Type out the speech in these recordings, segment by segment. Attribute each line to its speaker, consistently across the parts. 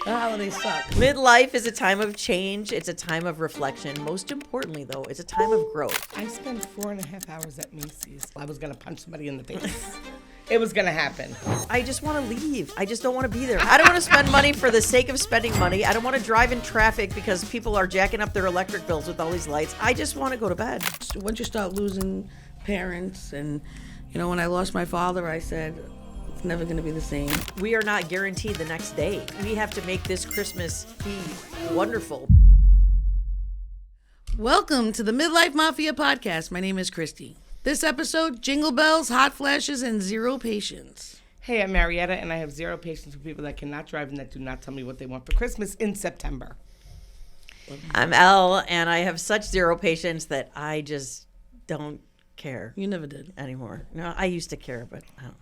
Speaker 1: The holidays suck.
Speaker 2: Midlife is a time of change. It's a time of reflection. Most importantly, though, it's a time of growth.
Speaker 1: I spent 4.5 hours at Macy's. I was gonna punch somebody in the face. It was gonna happen.
Speaker 2: I just want to leave. I just don't want to be there. I don't want to spend money for the sake of spending money. I don't want to drive in traffic because people are jacking up their electric bills with all these lights. I just want to go to bed.
Speaker 3: Once you start losing parents, and when I lost my father, I said it's never going to be the same.
Speaker 2: We are not guaranteed the next day. We have to make this Christmas be wonderful.
Speaker 3: Welcome to the Mid-Life Mafia podcast. My name is Christy. This episode, jingle bells, hot flashes, and zero patience.
Speaker 1: Hey, I'm Marietta, and I have zero patience with people that cannot drive and that do not tell me what they want for Christmas in September.
Speaker 2: I'm Elle, and I have such zero patience that I just don't care.
Speaker 3: You never did.
Speaker 2: Anymore. No, I used to care, but I don't know.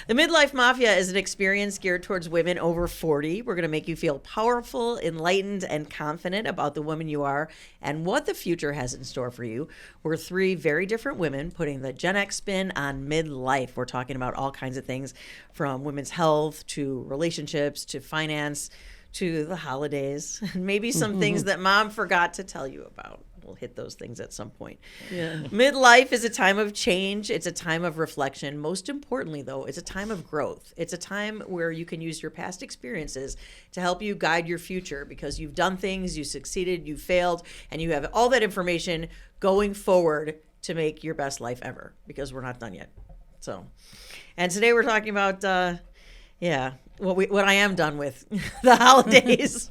Speaker 2: The Mid-Life Mafia is an experience geared towards women over 40. We're going to make you feel powerful, enlightened, and confident about the woman you are and what the future has in store for you. We're three very different women putting the Gen X spin on midlife. We're talking about all kinds of things from women's health to relationships to finance to the holidays and maybe some things that mom forgot to tell you about. We'll hit those things at some point.
Speaker 3: Yeah.
Speaker 2: Midlife is a time of change. It's a time of reflection. Most importantly, though, it's a time of growth. It's a time where you can use your past experiences to help you guide your future because you've done things, you succeeded, you failed, and you have all that information going forward to make your best life ever because we're not done yet. So, and today we're talking about, what I am done with, the holidays.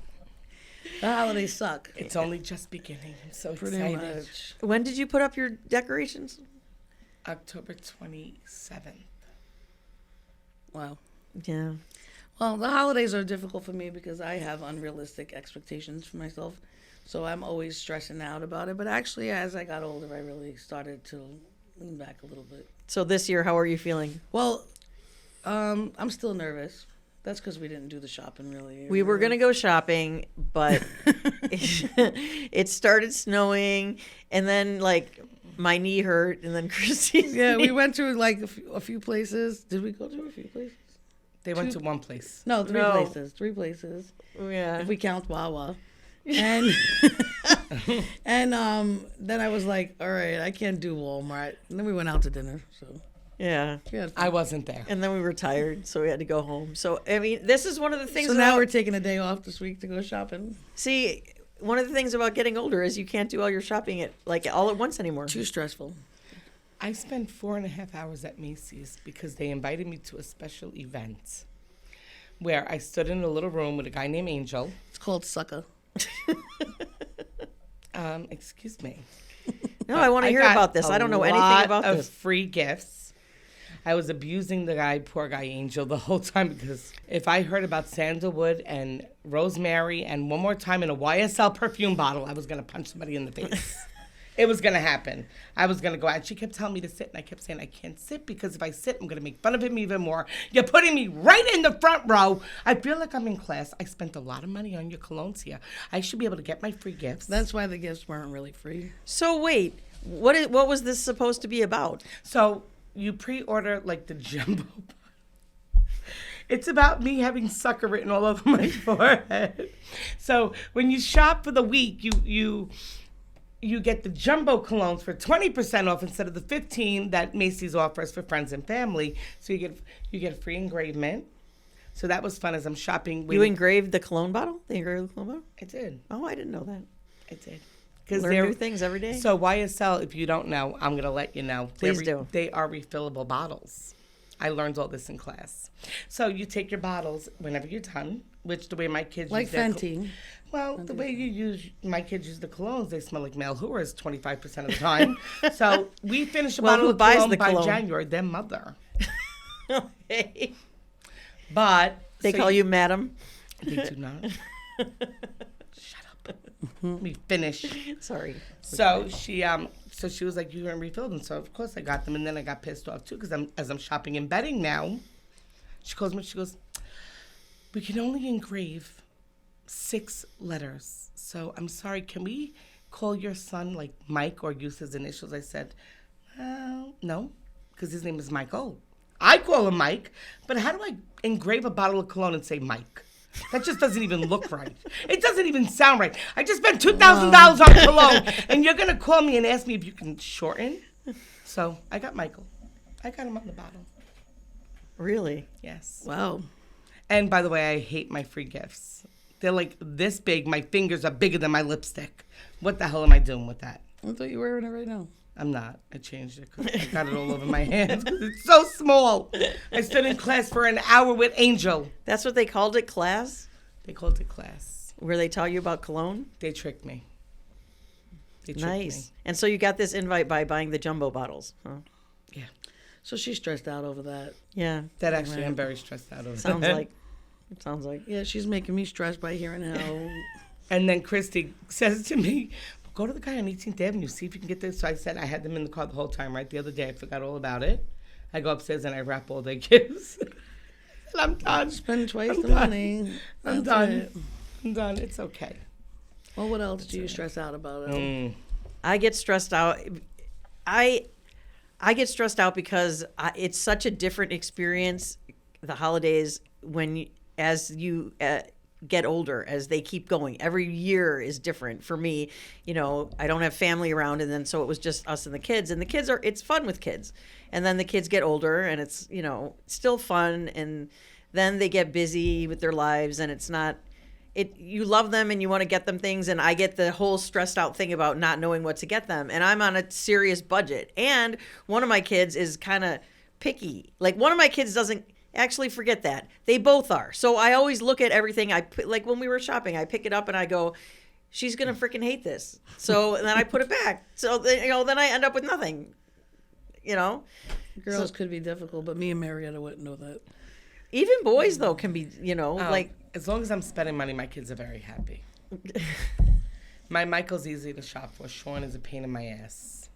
Speaker 3: The holidays suck.
Speaker 1: It's only just beginning. I'm so
Speaker 3: Pretty
Speaker 1: excited.
Speaker 3: much.
Speaker 2: When did you put up your decorations?
Speaker 1: October 27th.
Speaker 3: Wow.
Speaker 2: Yeah.
Speaker 3: Well, the holidays are difficult for me because I have unrealistic expectations for myself. So I'm always stressing out about it. But actually, as I got older, I really started to lean back a little bit.
Speaker 2: So this year, how are you feeling?
Speaker 3: Well, I'm still nervous. That's because we didn't do the shopping really.
Speaker 2: We were going to go shopping, but it started snowing, and then, my knee hurt, and then Christy's
Speaker 3: Yeah,
Speaker 2: knee.
Speaker 3: we went to, a few places. Did we go to a few places?
Speaker 1: They went to one place.
Speaker 3: No, three
Speaker 2: No.
Speaker 3: places. 3 places.
Speaker 2: Yeah.
Speaker 3: If we count Wawa. And and then I was like, all right, I can't do Walmart. And then we went out to dinner. So
Speaker 2: Yeah.
Speaker 3: we had fun.
Speaker 1: I wasn't there.
Speaker 2: And then we were tired, so we had to go home. So, I mean, this is one of the things.
Speaker 3: So now we're taking a day off this week to go shopping.
Speaker 2: See, one of the things about getting older is you can't do all your shopping all at once anymore.
Speaker 3: Too stressful.
Speaker 1: I spent 4.5 hours at Macy's because they invited me to a special event where I stood in a little room with a guy named Angel.
Speaker 3: It's called Sucker.
Speaker 1: Excuse me.
Speaker 2: No, I want to hear
Speaker 1: got
Speaker 2: about this. I don't know anything
Speaker 1: lot
Speaker 2: about
Speaker 1: of
Speaker 2: this.
Speaker 1: free gifts. I was abusing the guy, poor guy Angel, the whole time because if I heard about sandalwood and rosemary and one more time in a YSL perfume bottle, I was going to punch somebody in the face. It was going to happen. I was going to go out. She kept telling me to sit, and I kept saying, I can't sit because if I sit, I'm going to make fun of him even more. You're putting me right in the front row. I feel like I'm in class. I spent a lot of money on your colognes here. I should be able to get my free gifts.
Speaker 3: That's why the gifts weren't really free.
Speaker 2: So, wait, what was this supposed to be about?
Speaker 1: So you pre-order like the jumbo. It's about me having sucker written all over my forehead. So when you shop for the week, you get the jumbo colognes for 20% off instead of the 15% that Macy's offers for friends and family. So you get a free engravement. So that was fun as I'm shopping.
Speaker 2: You engraved the cologne bottle? They engraved the cologne bottle?
Speaker 1: I did.
Speaker 2: Oh, I didn't know that.
Speaker 1: I did.
Speaker 2: Learn new things every day.
Speaker 1: So YSL, if you don't know, I'm going to let you know.
Speaker 2: Please do.
Speaker 1: They are refillable bottles. I learned all this in class. So you take your bottles whenever you're done, which the way my kids
Speaker 3: Like
Speaker 1: use their
Speaker 3: Fenty.
Speaker 1: Well, the way my kids use the colognes, they smell like male whores 25% of the time. So we finish a
Speaker 2: Well,
Speaker 1: bottle
Speaker 2: who
Speaker 1: of
Speaker 2: buys
Speaker 1: cologne
Speaker 2: the
Speaker 1: by
Speaker 2: cologne?
Speaker 1: January. Their mother.
Speaker 2: Okay.
Speaker 1: But
Speaker 2: They
Speaker 1: so
Speaker 2: call you madam?
Speaker 1: They do not. Shut up. Let me finish.
Speaker 2: Sorry.
Speaker 1: So she was like, you didn't refill them. So of course I got them, and then I got pissed off too because as I'm shopping and betting now, she calls me. She goes, we can only engrave 6 letters. So I'm sorry. Can we call your son like Mike or use his initials? I said, no, because his name is Michael. I call him Mike, but how do I engrave a bottle of cologne and say Mike? That just doesn't even look right. It doesn't even sound right. I just spent $2,000 on cologne, and you're gonna call me and ask me if you can shorten. So I got Michael. I got him on the bottle.
Speaker 2: Really?
Speaker 1: Yes.
Speaker 3: Wow.
Speaker 1: And by the way, I hate my free gifts. They're like this big. My fingers are bigger than my lipstick. What the hell am I doing with that?
Speaker 3: I thought you were wearing it right now.
Speaker 1: I'm not. I changed it 'cause I got it all over my hands 'cause it's so small. I stood in class for an hour with Angel.
Speaker 2: That's what they called it, class?
Speaker 1: They called it class.
Speaker 2: Where they taught you about cologne?
Speaker 1: They tricked me. They tricked
Speaker 2: Nice.
Speaker 1: me.
Speaker 2: And so you got this invite by buying the jumbo bottles, huh?
Speaker 1: Yeah.
Speaker 3: So she's stressed out over that.
Speaker 2: Yeah.
Speaker 1: That actually, I'm very stressed out over.
Speaker 2: Sounds
Speaker 1: that.
Speaker 2: like. It sounds like.
Speaker 3: Yeah, she's making me stressed by hearing how.
Speaker 1: And then Christy says to me, go to the guy on 18th Avenue, see if you can get this. So I said I had them in the car the whole time, right? The other day, I forgot all about it. I go upstairs and I wrap all their gifts. And I'm done.
Speaker 3: Spend twice
Speaker 1: I'm
Speaker 3: the
Speaker 1: done.
Speaker 3: money.
Speaker 1: I'm
Speaker 3: That's
Speaker 1: done.
Speaker 3: it.
Speaker 1: I'm done. It's okay.
Speaker 3: Well, what else do you stress out about?
Speaker 2: I get stressed out. I get stressed out because it's such a different experience, the holidays, as you get older, as they keep going. Every year is different for me. You know, I don't have family around, and then so it was just us and the kids. And the kids it's fun with kids. And then the kids get older, and it's, you know, still fun. And then they get busy with their lives, and it's not. You love them and you want to get them things, and I get the whole stressed out thing about not knowing what to get them, and I'm on a serious budget, and one of my kids is kind of picky. Like, one of my kids doesn't actually, forget that, they both are. So I always look at everything. Like when we were shopping, I pick it up and I go, she's gonna freaking hate this. So and then I put it back. So then I end up with nothing.
Speaker 3: Girls could be difficult, but me and Marietta wouldn't know that.
Speaker 2: Even boys though can be, like.
Speaker 1: As long as I'm spending money, my kids are very happy. My Michael's easy to shop for. Sean is a pain in my ass.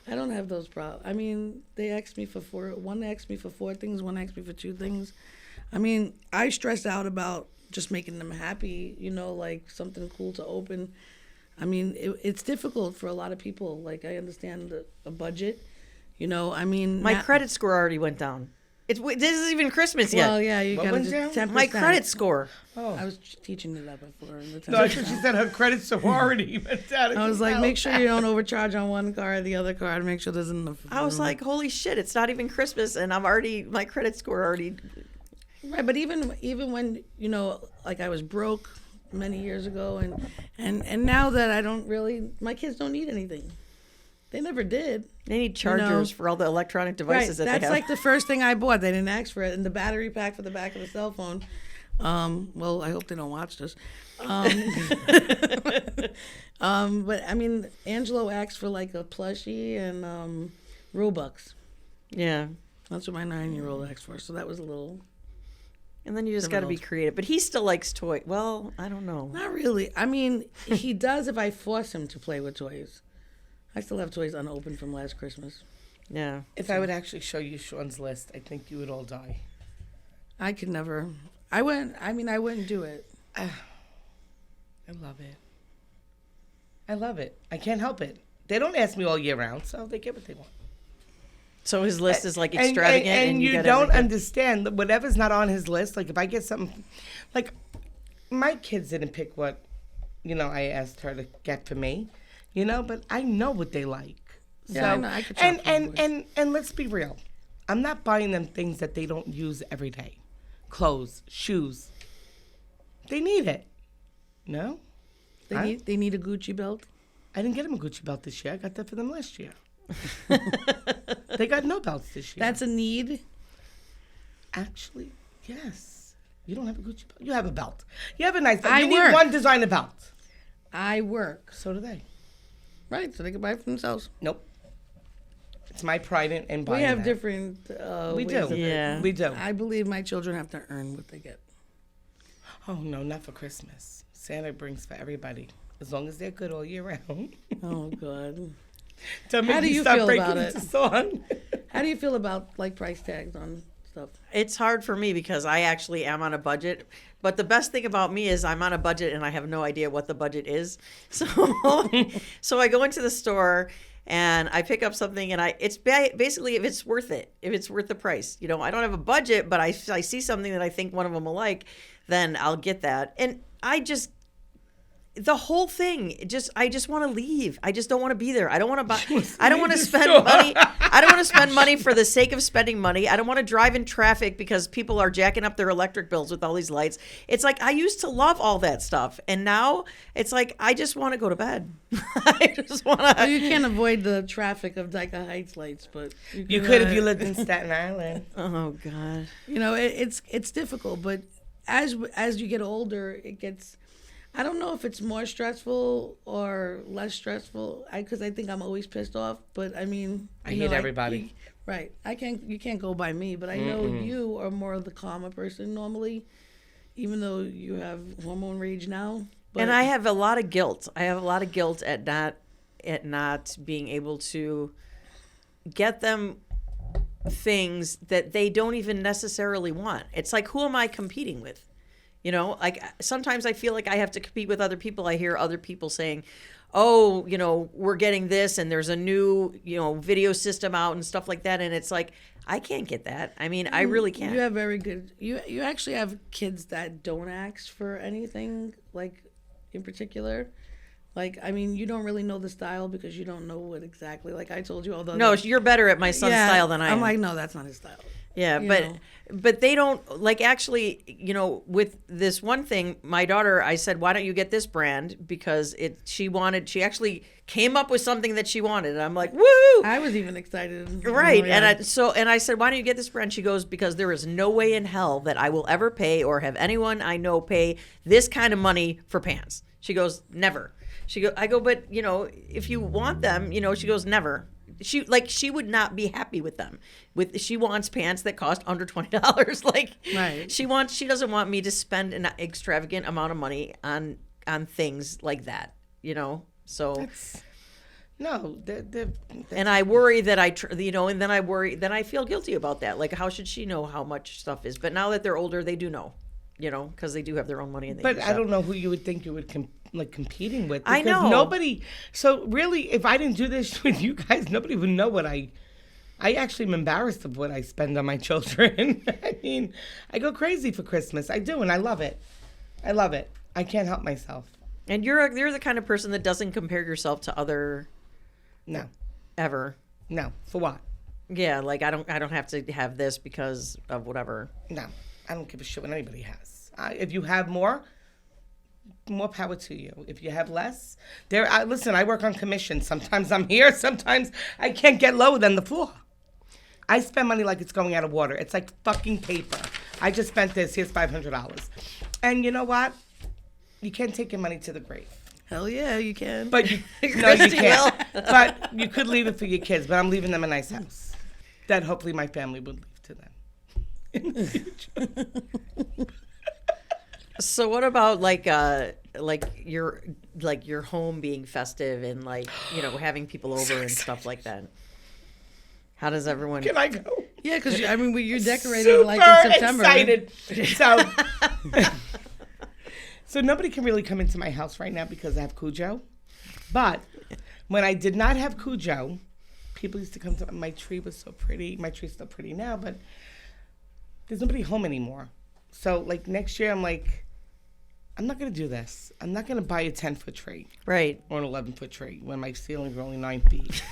Speaker 3: I don't have those problems. I mean, they asked me for one asked me for 4 things, one asked me for 2 things. I mean, I stress out about just making them happy, like something cool to open. I mean, it's difficult for a lot of people. Like, I understand a budget, I mean.
Speaker 2: My credit score already went down. This isn't even Christmas yet.
Speaker 3: Well, yeah, you
Speaker 1: What
Speaker 3: got to
Speaker 1: went
Speaker 3: just
Speaker 1: down?
Speaker 3: 10%.
Speaker 2: My credit score.
Speaker 1: Oh.
Speaker 3: I was teaching you that before.
Speaker 1: No, I thought she said her credit sorority went down.
Speaker 3: I was like, make sure you don't overcharge on one card, the other card, make sure there's enough.
Speaker 2: I was like, holy shit, it's not even Christmas, and my credit score already.
Speaker 3: Right, but even when, like I was broke many years ago, and now that I don't really, my kids don't need anything. They never did.
Speaker 2: They need chargers for all the electronic devices that they have.
Speaker 3: That's like the first thing I bought. They didn't ask for it. And the battery pack for the back of the cell phone. Well, I hope they don't watch this. But I mean, Angelo asked for like a plushie and Robux.
Speaker 2: Yeah.
Speaker 3: That's what my 9-year-old asked for. So that was a little.
Speaker 2: And then you just got to be creative. But he still likes toys. Well, I don't know.
Speaker 3: Not really. I mean, he does if I force him to play with toys. I still have toys unopened from last Christmas.
Speaker 2: Yeah.
Speaker 1: If I would actually show you Sean's list, I think you would all die.
Speaker 3: I could never. I wouldn't do it.
Speaker 1: I love it. I love it. I can't help it. They don't ask me all year round, so they get what they want.
Speaker 2: So his list is like extravagant,
Speaker 1: and you
Speaker 2: get
Speaker 1: don't
Speaker 2: everything.
Speaker 1: understand that whatever's not on his list. Like if I get something, like my kids didn't pick what, I asked her to get for me. But I know what they like.
Speaker 3: Yeah,
Speaker 1: So,
Speaker 3: I could shop for boys.
Speaker 1: and let's be real. I'm not buying them things that they don't use every day. Clothes, shoes. They need it. No?
Speaker 3: They need a Gucci belt.
Speaker 1: I didn't get them a Gucci belt this year. I got that for them last year. They got no belts this year.
Speaker 3: That's a need.
Speaker 1: Actually, yes. You don't have a Gucci belt. You have a belt. You have a nice belt.
Speaker 3: I
Speaker 1: You
Speaker 3: work.
Speaker 1: need one designer belt.
Speaker 3: I work.
Speaker 1: So do they.
Speaker 3: Right, so they can buy it for themselves.
Speaker 1: Nope. It's my pride in buying
Speaker 3: We have
Speaker 1: that.
Speaker 3: different
Speaker 1: We
Speaker 3: ways
Speaker 1: do.
Speaker 3: of it.
Speaker 2: Yeah.
Speaker 1: We do.
Speaker 3: I believe my children have to earn what they get.
Speaker 1: Oh, no, not for Christmas. Santa brings for everybody. As long as they're good all year round.
Speaker 3: Oh, God.
Speaker 1: Don't make
Speaker 3: How do
Speaker 1: me
Speaker 3: you
Speaker 1: stop
Speaker 3: feel
Speaker 1: breaking
Speaker 3: about
Speaker 1: into
Speaker 3: it?
Speaker 1: song.
Speaker 3: How do you feel about, like, price tags on stuff?
Speaker 2: It's hard for me because I actually am on a budget. But the best thing about me is I'm on a budget and I have no idea what the budget is. So I go into the store and I pick up something, and it's basically if it's worth it, if it's worth the price. You know, I don't have a budget, but I see something that I think one of them will like, then I'll get that. And the whole thing, I just want to leave. I just don't want to be there. I don't want to buy. I don't want to spend money. I don't want to spend money for the sake of spending money. I don't want to drive in traffic because people are jacking up their electric bills with all these lights. It's like I used to love all that stuff, and now it's like I just want to go to bed. I just want to.
Speaker 3: Well, you can't avoid the traffic of Dyker Heights lights, but
Speaker 1: You could if you lived in Staten Island.
Speaker 2: Oh God.
Speaker 3: You know, it's difficult, but as you get older, it gets. I don't know if it's more stressful or less stressful. Because I think I'm always pissed off. But I mean,
Speaker 1: I hate everybody.
Speaker 3: Right. You can't go by me. But I know you are more of the calmer person normally, even though you have hormone rage now. But
Speaker 2: And I have a lot of guilt. I have a lot of guilt at not being able to get them things that they don't even necessarily want. It's like, who am I competing with? You know, like sometimes I feel like I have to compete with other people. I hear other people saying, oh, you know, we're getting this and there's a new, you know, video system out and stuff like that. And it's like, I can't get that. I mean, I really can't.
Speaker 3: You have very good. You actually have kids that don't ask for anything, like in particular. Like, I mean, you don't really know the style because you don't know what exactly. Like I told you, although
Speaker 2: No, you're better at my son's style than I am.
Speaker 3: I'm like, no, that's not his style.
Speaker 2: Yeah,
Speaker 3: You
Speaker 2: but
Speaker 3: know.
Speaker 2: but they don't like actually, you know, with this one thing, my daughter, I said, why don't you get this brand? Because she actually came up with something that she wanted. And I'm like, woo!
Speaker 3: I was even excited.
Speaker 2: Right.
Speaker 3: Oh, yeah.
Speaker 2: And I said, why don't you get this brand? She goes, because there is no way in hell that I will ever pay or have anyone I know pay this kind of money for pants. She goes, never. I go, but you know, if you want them, you know, she goes, never. She would not be happy with them. She wants pants that cost under $20. Like
Speaker 3: Right.
Speaker 2: she doesn't want me to spend an extravagant amount of money on things like that, you know? So
Speaker 1: No,
Speaker 2: and I worry that and then I feel guilty about that. Like, how should she know how much stuff is? But now that they're older, they do know, you know, because they do have their own money. And
Speaker 1: But I don't know who you would think you would competing with.
Speaker 2: I know.
Speaker 1: Nobody. So really, if I didn't do this with you guys, nobody would know what I actually am embarrassed of what I spend on my children. I mean, I go crazy for Christmas. I do, and I love it. I love it. I can't help myself.
Speaker 2: And you're the kind of person that doesn't compare yourself to other.
Speaker 1: No.
Speaker 2: Ever.
Speaker 1: No. For what?
Speaker 2: Yeah, like I don't have to have this because of whatever.
Speaker 1: No. I don't give a shit what anybody has. If you have more power to you. If you have less, listen, I work on commission. Sometimes I'm here. Sometimes I can't get lower than the floor. I spend money like it's going out of water. It's like fucking paper. I just spent this. Here's $500. And you know what? You can't take your money to the grave.
Speaker 3: Hell yeah, you can.
Speaker 1: But you can't. But you could leave it for your kids. But I'm leaving them a nice house that hopefully my family would leave to them in the future.
Speaker 2: So what about like your home being festive and like, you know, having people over and stuff like that? How does everyone?
Speaker 1: Can I go?
Speaker 3: Yeah, because I mean, you're decorating
Speaker 1: Super
Speaker 3: like in September.
Speaker 1: Excited. So nobody can really come into my house right now because I have Cujo. But when I did not have Cujo, people used to come to my tree was so pretty. My tree's still pretty now, but there's nobody home anymore. So like next year, I'm like, I'm not gonna do this. I'm not gonna buy a 10-foot tree,
Speaker 2: Right.
Speaker 1: or an 11-foot tree when my ceilings are only 9 feet.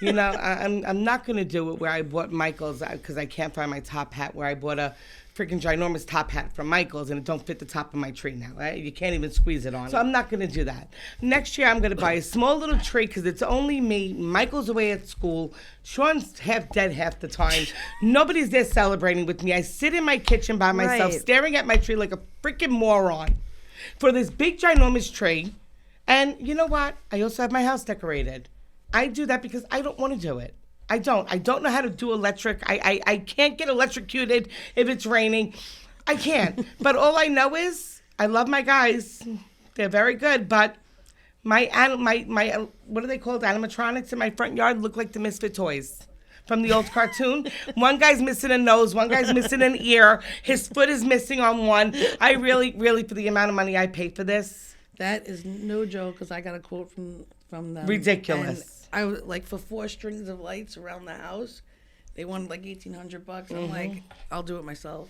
Speaker 1: You know, I'm not gonna do it where I bought Michael's because I can't find my top hat. Where I bought a freaking ginormous top hat from Michael's and it don't fit the top of my tree now. Right? You can't even squeeze it on. So I'm not gonna do that. Next year I'm gonna buy a small little tree because it's only me. Michael's away at school. Sean's half dead half the time. Nobody's there celebrating with me. I sit in my kitchen by myself,
Speaker 2: Right.
Speaker 1: staring at my tree like a freaking moron for this big ginormous tree. And you know what? I also have my house decorated. I do that because I don't want to do it. I don't know how to do electric. I can't get electrocuted if it's raining. I can't. But all I know is I love my guys. They're very good. But my what are they called? Animatronics in my front yard look like the Misfit toys from the old cartoon. One guy's missing a nose. One guy's missing an ear. His foot is missing on one. I really, for the amount of money I pay for this.
Speaker 3: That is no joke, because I got a quote from them.
Speaker 1: Ridiculous.
Speaker 3: And I was like, for 4 strings of lights around the house, they wanted like $1,800. I'm like, I'll do it myself.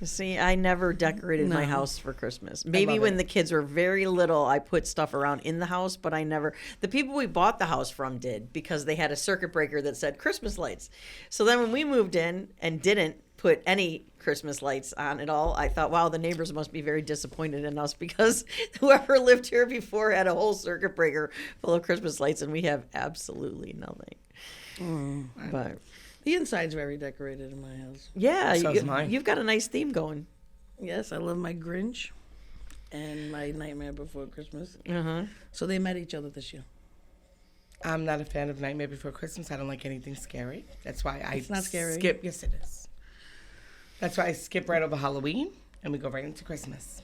Speaker 2: See, I never decorated my house for Christmas. Maybe when the kids were very little, I put stuff around in the house, but I never. The people we bought the house from did, because they had a circuit breaker that said Christmas lights. So then when we moved in and didn't put any Christmas lights on at all, I thought, wow, the neighbors must be very disappointed in us, because whoever lived here before had a whole circuit breaker full of Christmas lights, and we have absolutely nothing. But
Speaker 3: the inside's very decorated in my house.
Speaker 2: yeah,
Speaker 1: So is mine.
Speaker 2: you've got a nice theme going.
Speaker 3: Yes, I love my Grinch and my Nightmare Before Christmas.
Speaker 2: Uh-huh.
Speaker 3: So they met each other this year.
Speaker 1: I'm not a fan of Nightmare Before Christmas. I don't like anything scary. That's why I
Speaker 3: It's not scary.
Speaker 1: skip. Yes, it is. That's why I skip right over Halloween and we go right into Christmas.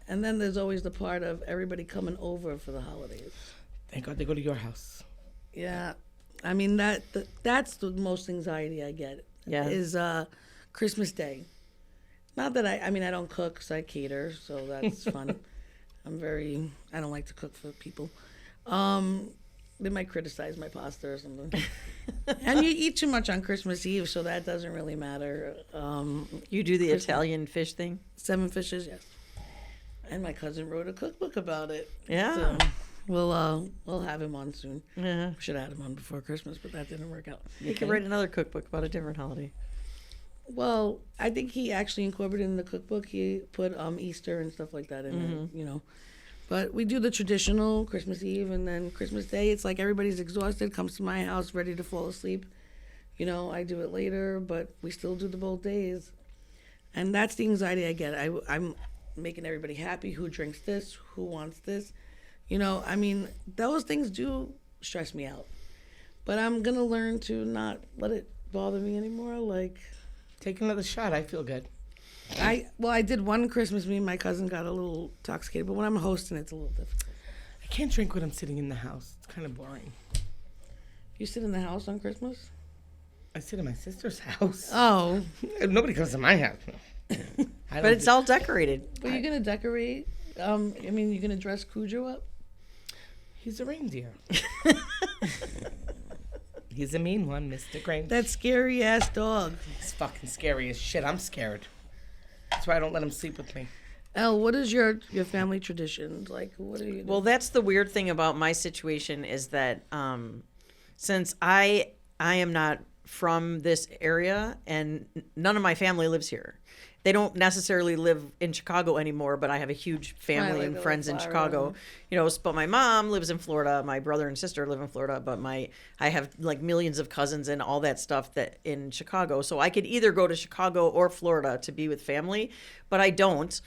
Speaker 3: And then there's always the part of everybody coming over for the holidays.
Speaker 1: Thank God they go to your house.
Speaker 3: Yeah. I mean, that's the most anxiety I get.
Speaker 2: Yeah.
Speaker 3: Is Christmas Day. Not that I mean, I don't cook, so I cater, so that's fun. I don't like to cook for people. They might criticize my pasta or something. And you eat too much on Christmas Eve, so that doesn't really matter.
Speaker 2: You do the Italian fish thing?
Speaker 3: 7 fishes, yes. And my cousin wrote a cookbook about it.
Speaker 2: Yeah.
Speaker 3: So we'll have him on soon.
Speaker 2: Yeah.
Speaker 3: Should have had him on before Christmas, but that didn't work out.
Speaker 2: You could write another cookbook about a different holiday.
Speaker 3: Well, I think he actually incorporated in the cookbook. He put Easter and stuff like that in it, you know. But we do the traditional Christmas Eve, and then Christmas Day, it's like everybody's exhausted, comes to my house ready to fall asleep. You know, I do it later, but we still do the both days. And that's the anxiety I get. I'm making everybody happy. Who drinks this? Who wants this? You know, I mean, those things do stress me out. But I'm going to learn to not let it bother me anymore. Like,
Speaker 1: Take another shot. I feel good.
Speaker 3: I did one Christmas, me and my cousin got a little intoxicated, but when I'm hosting, it's a little difficult.
Speaker 1: I can't drink when I'm sitting in the house. It's kind of boring.
Speaker 3: You sit in the house on Christmas?
Speaker 1: I sit in my sister's house.
Speaker 3: Oh.
Speaker 1: Nobody comes to my house.
Speaker 2: But it's all decorated.
Speaker 3: But you're going to decorate? I mean, you're going to dress Cujo up?
Speaker 1: He's a reindeer. He's a mean one, Mr. Grange.
Speaker 3: That scary-ass dog.
Speaker 1: He's fucking scary as shit. I'm scared. That's why I don't let him sleep with me.
Speaker 3: Elle, what is your family traditions? Like, what are you doing?
Speaker 2: Well, that's the weird thing about my situation is that since I am not from this area and none of my family lives here. They don't necessarily live in Chicago anymore, but I have a huge family and friends in Chicago. You know, but my mom lives in Florida. My brother and sister live in Florida, but I have like millions of cousins and all that stuff that in Chicago. So I could either go to Chicago or Florida to be with family, but I don't.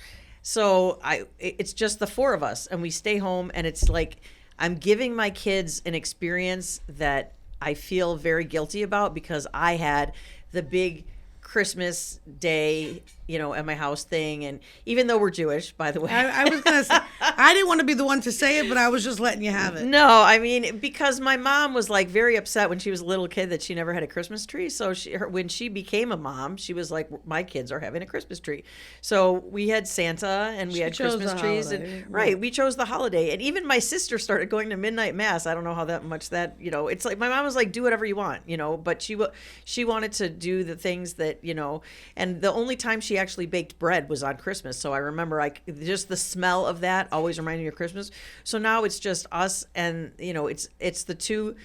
Speaker 2: So it's just the 4 of us, and we stay home, and it's like I'm giving my kids an experience that I feel very guilty about because I had the big Christmas Day, you know, at my house thing. And even though we're Jewish, by the way.
Speaker 3: I was going to say, I didn't want to be the one to say it, but I was just letting you have it.
Speaker 2: No, I mean, because my mom was like very upset when she was a little kid that she never had a Christmas tree. So when she became a mom, she was like, my kids are having a Christmas tree. So we had Santa and we had Christmas trees. And, right. We chose the holiday. And even my sister started going to midnight mass. I don't know how much that, you know, it's like my mom was like, do whatever you want, you know, but she wanted to do the things that, you know, and the only time she actually baked bread was on Christmas. So I remember just the smell of that always reminded me of Christmas. So now it's just us and, you know, it's the two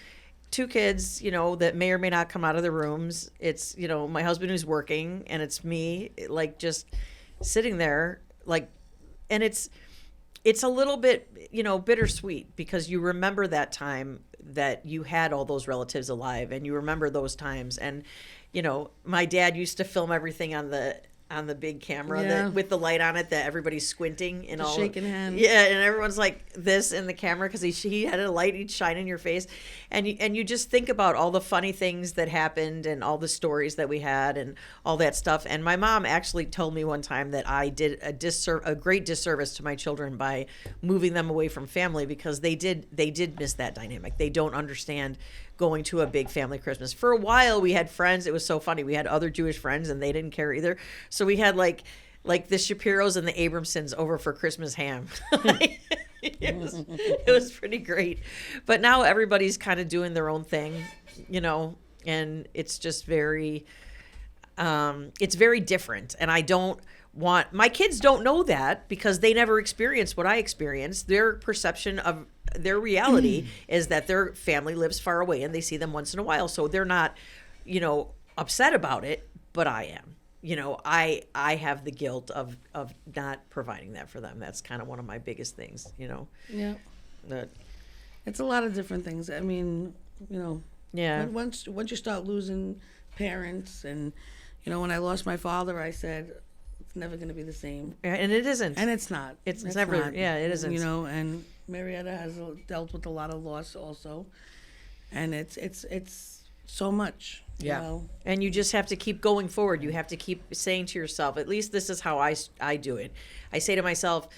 Speaker 2: kids, you know, that may or may not come out of their rooms. It's, you know, my husband who's working and it's me like just sitting there like, and it's a little bit, you know, bittersweet because you remember that time that you had all those relatives alive and you remember those times. And, you know, my dad used to film everything on the big camera with the light on it that everybody's squinting and all
Speaker 3: shaking hands.
Speaker 2: Yeah, and everyone's like this in the camera because he had a light he'd shine in your face, and you just think about all the funny things that happened and all the stories that we had and all that stuff. And my mom actually told me one time that I did a great disservice to my children by moving them away from family because they did miss that dynamic. They don't understand going to a big family Christmas. For a while we had friends. It was so funny. We had other Jewish friends and they didn't care either. So we had like the Shapiros and the Abramsons over for Christmas ham. It was pretty great. But now everybody's kind of doing their own thing, and it's just it's very different. And I don't want, my kids don't know that because they never experienced what I experienced. Their perception of their reality is that their family lives far away and they see them once in a while. So they're not, upset about it, but I am. I have the guilt of not providing that for them. That's kind of one of my biggest things,
Speaker 3: Yeah.
Speaker 2: That,
Speaker 3: It's a lot of different things. I mean,
Speaker 2: yeah.
Speaker 3: once you start losing parents, and when I lost my father, I said it's never going to be the same,
Speaker 2: And it isn't.
Speaker 3: and it's not.
Speaker 2: It's never.
Speaker 3: not.
Speaker 2: Yeah, it isn't.
Speaker 3: And Marietta has dealt with a lot of loss also, and it's so much.
Speaker 1: Yeah.
Speaker 2: And you just have to keep going forward. You have to keep saying to yourself, at least this is how I do it. I say to myself,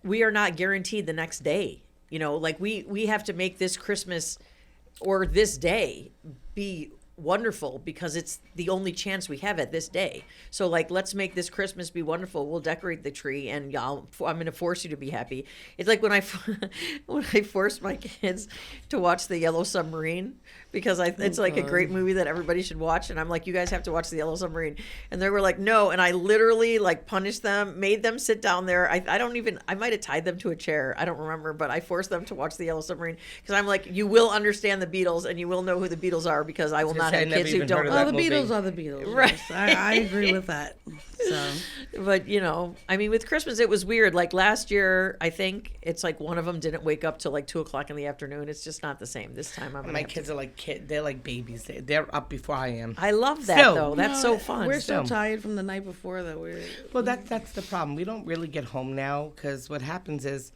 Speaker 2: we are not guaranteed the next day. Like we have to make this Christmas or this day be wonderful because it's the only chance we have at this day. So like, let's make this Christmas be wonderful. We'll decorate the tree and I'm going to force you to be happy. It's like when I forced my kids to watch The Yellow Submarine because it's like a great movie that everybody should watch. And I'm like, you guys have to watch The Yellow Submarine. And they were like, no. And I literally like punished them, made them sit down there. I might have tied them to a chair. I don't remember, but I forced them to watch The Yellow Submarine because I'm like, you will understand the Beatles and you will know who the Beatles are because I will not have kids who don't.
Speaker 3: Oh, the Beatles are the Beatles.
Speaker 2: Right.
Speaker 3: Yes. I agree with that. So,
Speaker 2: but with Christmas it was weird. Like last year, I think it's like one of them didn't wake up till like 2:00 in the afternoon. It's just not the same this time.
Speaker 1: My kids are like they're like babies. They're up before I am.
Speaker 2: I love that
Speaker 1: Still.
Speaker 2: though. That's so fun.
Speaker 3: We're so tired from the night before that we're.
Speaker 1: Well, that's the problem. We don't really get home now because what happens is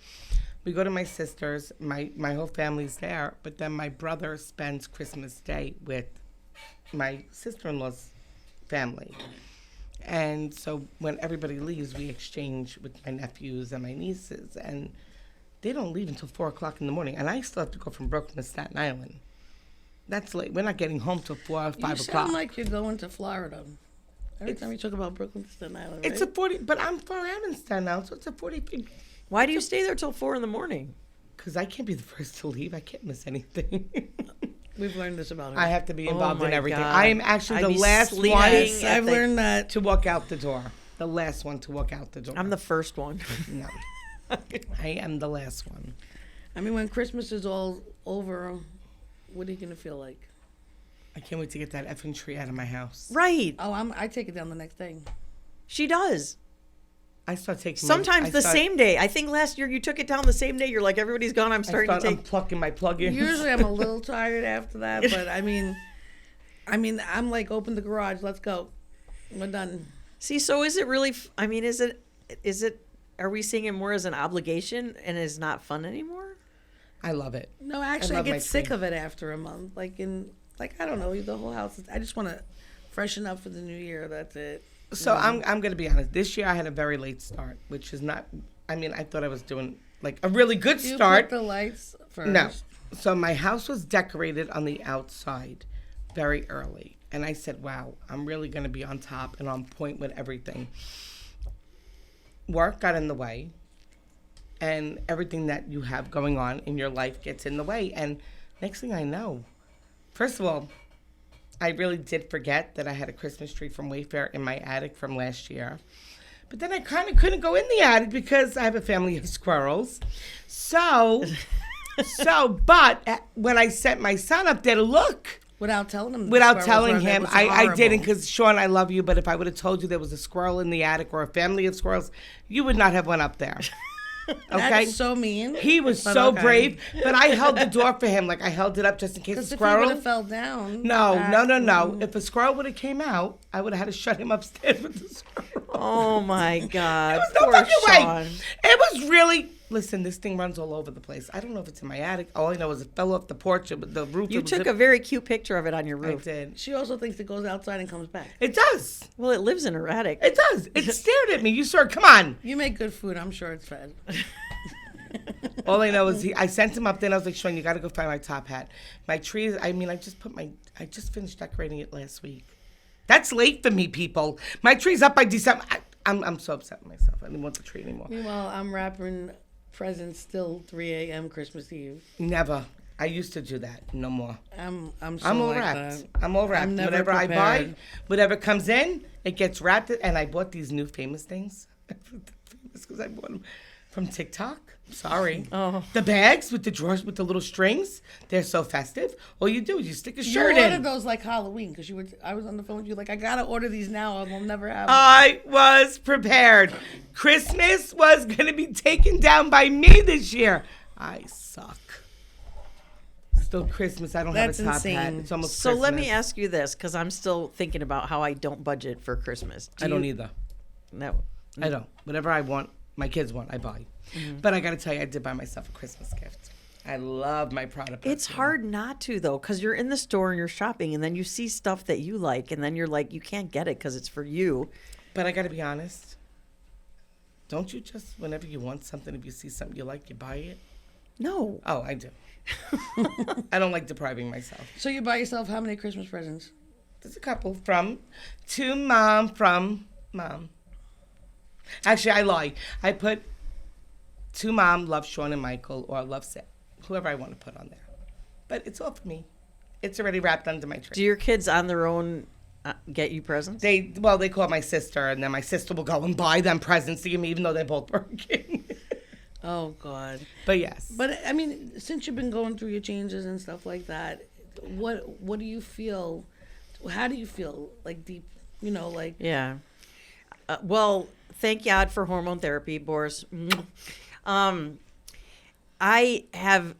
Speaker 1: we go to my sister's. My whole family's there, but then my brother spends Christmas Day with my sister-in-law's family. And so when everybody leaves, we exchange with my nephews and my nieces, and they don't leave until 4:00 in the morning. And I still have to go from Brooklyn to Staten Island. That's late. We're not getting home till 4 or 5 o'clock.
Speaker 3: You sound like you're going to Florida. Every time you talk about Brooklyn to Staten Island, right?
Speaker 1: It's a 40, but I'm in Staten Island, so it's a 40.
Speaker 2: Why do you stay there till 4 a.m?
Speaker 1: Because I can't be the first to leave. I can't miss anything.
Speaker 3: We've learned this about her.
Speaker 1: I have to be involved in
Speaker 2: my
Speaker 1: everything.
Speaker 2: God.
Speaker 1: I am actually
Speaker 2: I'd
Speaker 1: the
Speaker 2: be
Speaker 1: last
Speaker 2: sleeping
Speaker 1: one
Speaker 3: Yes,
Speaker 2: at
Speaker 3: I've
Speaker 2: the-
Speaker 3: learned that.
Speaker 1: to walk out the door. The last one to walk out the door.
Speaker 2: I'm the first one.
Speaker 1: No. I am the last one.
Speaker 3: I mean, when Christmas is all over, what are you gonna feel like?
Speaker 1: I can't wait to get that effing tree out of my house.
Speaker 2: Right.
Speaker 3: Oh, I take it down the next day.
Speaker 2: She does.
Speaker 1: I start taking
Speaker 2: Sometimes the same day. I think last year you took it down the same day. You're like, everybody's gone. I'm starting to take.
Speaker 1: unplugging my plug-ins.
Speaker 3: Usually I'm a little tired after that, but I mean, I'm like, open the garage, let's go. We're done.
Speaker 2: See, so is it really? Is it? Are we seeing it more as an obligation and is not fun anymore?
Speaker 1: I love it.
Speaker 3: No, actually, I
Speaker 1: love my
Speaker 3: get sick
Speaker 1: tree.
Speaker 3: of it after a month. I don't know, the whole house. I just want to freshen up for the new year. That's it.
Speaker 1: So I'm going to be honest. This year I had a very late start, which is not. I thought I was doing like a really good
Speaker 3: You
Speaker 1: start.
Speaker 3: put the lights first.
Speaker 1: No. So my house was decorated on the outside very early. And I said, wow, I'm really going to be on top and on point with everything. Work got in the way. And everything that you have going on in your life gets in the way. And next thing I know, first of all, I really did forget that I had a Christmas tree from Wayfair in my attic from last year. But then I kind of couldn't go in the attic because I have a family of squirrels. But when I sent my son up there to look,
Speaker 3: Without telling him.
Speaker 1: without telling him, I didn't, because Sean, I love you, but if I would have told you there was a squirrel in the attic or a family of squirrels, you would not have went up there. Okay?
Speaker 3: That's so mean.
Speaker 1: He was
Speaker 3: But
Speaker 1: so
Speaker 3: okay.
Speaker 1: brave, but I held the door for him. Like, I held it up just in case a
Speaker 3: Because if he
Speaker 1: squirrel.
Speaker 3: would have fell down.
Speaker 1: No. If a squirrel would have came out, I would have had to shut him upstairs with the squirrel.
Speaker 2: Oh my God.
Speaker 1: There was no
Speaker 2: Poor
Speaker 1: fucking
Speaker 2: Sean.
Speaker 1: way. It was really. Listen, this thing runs all over the place. I don't know if it's in my attic. All I know is it fell off the porch. The roof.
Speaker 2: You took a very cute picture of it on your
Speaker 1: I
Speaker 2: roof.
Speaker 1: did.
Speaker 3: She also thinks it goes outside and comes back.
Speaker 1: It does.
Speaker 2: Well, it lives in her attic.
Speaker 1: It does. It stared at me. You saw it. Come on.
Speaker 3: You make good food. I'm sure it's fed.
Speaker 1: All I know is I sent him up there and I was like, Sean, you got to go find my top hat. My trees, I just finished decorating it last week. That's late for me, people. My tree's up by December. I'm so upset with myself. I didn't want the tree anymore.
Speaker 3: Meanwhile, I'm wrapping presents till 3 a.m. Christmas Eve.
Speaker 1: Never. I used to do that. No more.
Speaker 3: I'm
Speaker 1: I'm all
Speaker 3: like
Speaker 1: wrapped.
Speaker 3: that.
Speaker 1: I'm all wrapped.
Speaker 3: I'm never
Speaker 1: Whatever I buy,
Speaker 3: prepared.
Speaker 1: whatever comes in, it gets wrapped. And I bought these new famous things. Famous because I bought them from TikTok. Sorry.
Speaker 2: Oh.
Speaker 1: The bags with the drawers with the little strings, they're so festive. All you do is you stick a
Speaker 3: You
Speaker 1: shirt
Speaker 3: ordered
Speaker 1: in.
Speaker 3: those like Halloween because I was on the phone with you like I gotta order these now or we'll never have them.
Speaker 1: I was prepared. Christmas was going to be taken down by me this year. I suck. Still Christmas. I don't
Speaker 3: That's
Speaker 1: have a top
Speaker 3: insane.
Speaker 1: hat. It's almost
Speaker 2: So let me
Speaker 1: Christmas.
Speaker 2: ask you this, because I'm still thinking about how I don't budget for Christmas.
Speaker 1: I don't either.
Speaker 2: No.
Speaker 1: I don't. Whatever I want, my kids want, I buy. But I got to tell you, I did buy myself a Christmas gift. I love my Prada perfume.
Speaker 2: It's hard not to, though, because you're in the store and you're shopping, and then you see stuff that you like, and then you're like, you can't get it because it's for you.
Speaker 1: But I got to be honest. Don't you just, whenever you want something, if you see something you like, you buy it?
Speaker 2: No.
Speaker 1: Oh, I do. I don't like depriving myself.
Speaker 3: So you buy yourself how many Christmas presents?
Speaker 1: There's a couple from mom. Actually, I lie. I put to mom, love Sean and Michael, or love Seth, whoever I want to put on there. But it's all for me. It's already wrapped under my tree.
Speaker 2: Do your kids on their own get you presents?
Speaker 1: They call my sister, and then my sister will go and buy them presents to give me, even though they're both working.
Speaker 3: Oh God.
Speaker 1: But yes.
Speaker 3: But I mean, since you've been going through your changes and stuff like that, what do you feel? How do you feel? Like deep, like
Speaker 2: Yeah. Well, thank God for hormone therapy, Boris. I have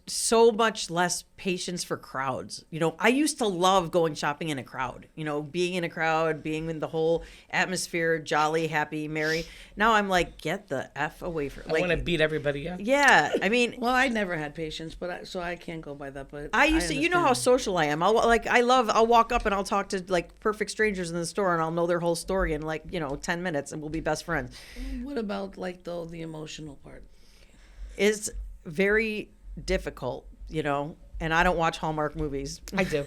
Speaker 2: so much less patience for crowds. I used to love going shopping in a crowd, being in a crowd, being in the whole atmosphere, jolly, happy, merry. Now I'm like, get the F away from
Speaker 1: I want to beat everybody up.
Speaker 2: Yeah, I mean,
Speaker 3: Well, I never had patience, but so I can't go by that. But
Speaker 2: I used to, you know how
Speaker 3: understand.
Speaker 2: social I am. I'll walk up and I'll talk to like perfect strangers in the store and I'll know their whole story in 10 minutes and we'll be best friends.
Speaker 3: What about like the emotional part?
Speaker 2: It's very difficult, and I don't watch Hallmark movies.
Speaker 1: I do.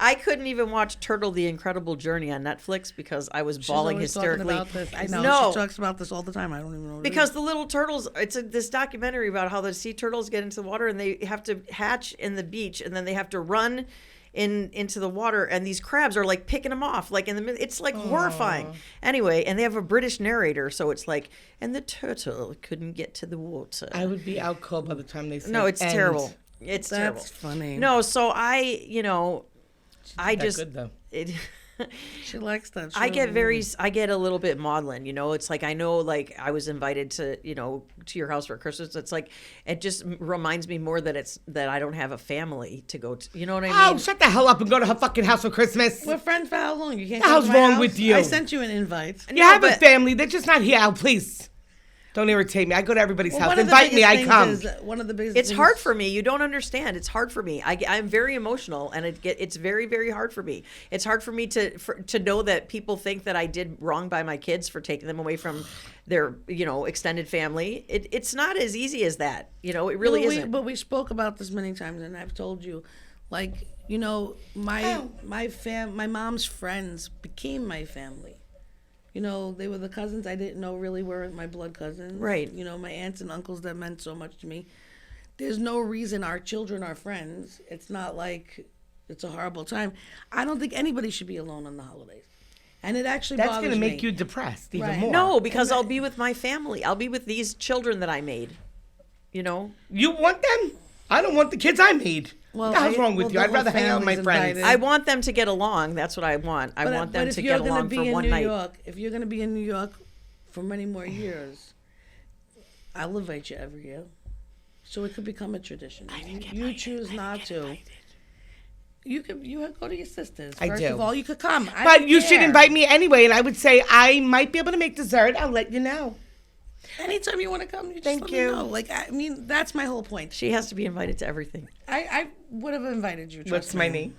Speaker 2: I couldn't even watch Turtle: The Incredible Journey on Netflix because I was bawling
Speaker 3: She's always
Speaker 2: hysterically.
Speaker 3: talking about this. I know.
Speaker 2: No.
Speaker 3: She talks about this all the time. I don't even know what it
Speaker 2: Because
Speaker 3: is.
Speaker 2: the little turtles, it's this documentary about how the sea turtles get into the water and they have to hatch in the beach and then they have to run into the water and these crabs are like picking them off like in the middle. It's like horrifying. Anyway, and they have a British narrator, so it's like, and the turtle couldn't get to the water.
Speaker 1: I would be out cold by the time they said
Speaker 2: No, it's
Speaker 1: end.
Speaker 2: terrible. It's terrible.
Speaker 3: That's funny.
Speaker 2: No, so I
Speaker 1: That
Speaker 2: just
Speaker 1: good though.
Speaker 2: it.
Speaker 3: She likes that.
Speaker 2: I
Speaker 3: show.
Speaker 2: get a little bit maudlin, It's like, I know, like, I was invited to, to your house for Christmas. It's like, it just reminds me more that I don't have a family to go to. You know what I mean?
Speaker 1: Oh, shut the hell up and go to her fucking house for Christmas.
Speaker 3: We're friends for how long? You can't.
Speaker 1: The
Speaker 3: come
Speaker 1: hell's
Speaker 3: to my
Speaker 1: wrong
Speaker 3: house?
Speaker 1: with you?
Speaker 3: I sent you an invite.
Speaker 1: You have a
Speaker 2: but-
Speaker 1: family. They're just not here. Oh, please. Don't irritate me. I go to everybody's
Speaker 3: Well,
Speaker 1: house.
Speaker 3: one of the
Speaker 1: Invite me.
Speaker 3: biggest
Speaker 1: I
Speaker 3: things
Speaker 1: come.
Speaker 3: is, one of the biggest.
Speaker 2: It's
Speaker 3: things-
Speaker 2: hard for me. You don't understand. It's hard for me. I'm very emotional, and it's very, very hard for me. It's hard for me to know that people think that I did wrong by my kids for taking them away from their extended family. It's not as easy as that. It really isn't.
Speaker 3: But we spoke about this many times, and I've told you, like my mom's friends became my family. They were the cousins I didn't know really were my blood cousins.
Speaker 2: Right.
Speaker 3: My aunts and uncles that meant so much to me. There's no reason our children are friends. It's not like it's a horrible time. I don't think anybody should be alone on the holidays. And it actually
Speaker 1: That's
Speaker 3: bothers
Speaker 1: going to
Speaker 3: me.
Speaker 1: make you depressed even
Speaker 3: Right.
Speaker 1: more.
Speaker 2: No, because I'll be with my family. I'll be with these children that I made.
Speaker 1: You want them? I don't want the kids I made.
Speaker 3: Well,
Speaker 1: what the hell's wrong with
Speaker 3: well,
Speaker 1: you?
Speaker 3: the
Speaker 1: I'd rather
Speaker 3: whole
Speaker 1: hang out with my
Speaker 3: family's
Speaker 1: friends.
Speaker 3: invited.
Speaker 2: I want them to get along. That's what I want. I want them
Speaker 3: if
Speaker 2: to
Speaker 3: you're
Speaker 2: get
Speaker 3: gonna
Speaker 2: along
Speaker 3: be
Speaker 2: for
Speaker 3: in
Speaker 2: one
Speaker 3: New
Speaker 2: night.
Speaker 3: York, if you're going to be in New York for many more years, I'll invite you every year. So it could become a tradition. You choose not to. You could go to your sisters.
Speaker 1: I
Speaker 3: First
Speaker 1: do.
Speaker 3: of all, you could come. I
Speaker 1: But
Speaker 3: don't
Speaker 1: you should
Speaker 3: care.
Speaker 1: invite me anyway, and I would say I might be able to make dessert. I'll let you know.
Speaker 3: Anytime you want to come, you just
Speaker 1: Thank
Speaker 3: let
Speaker 1: you.
Speaker 3: me know. Like, that's my whole point.
Speaker 2: She has to be invited to everything.
Speaker 3: I would have invited you.
Speaker 1: What's
Speaker 3: trust
Speaker 1: my
Speaker 3: me.
Speaker 1: name?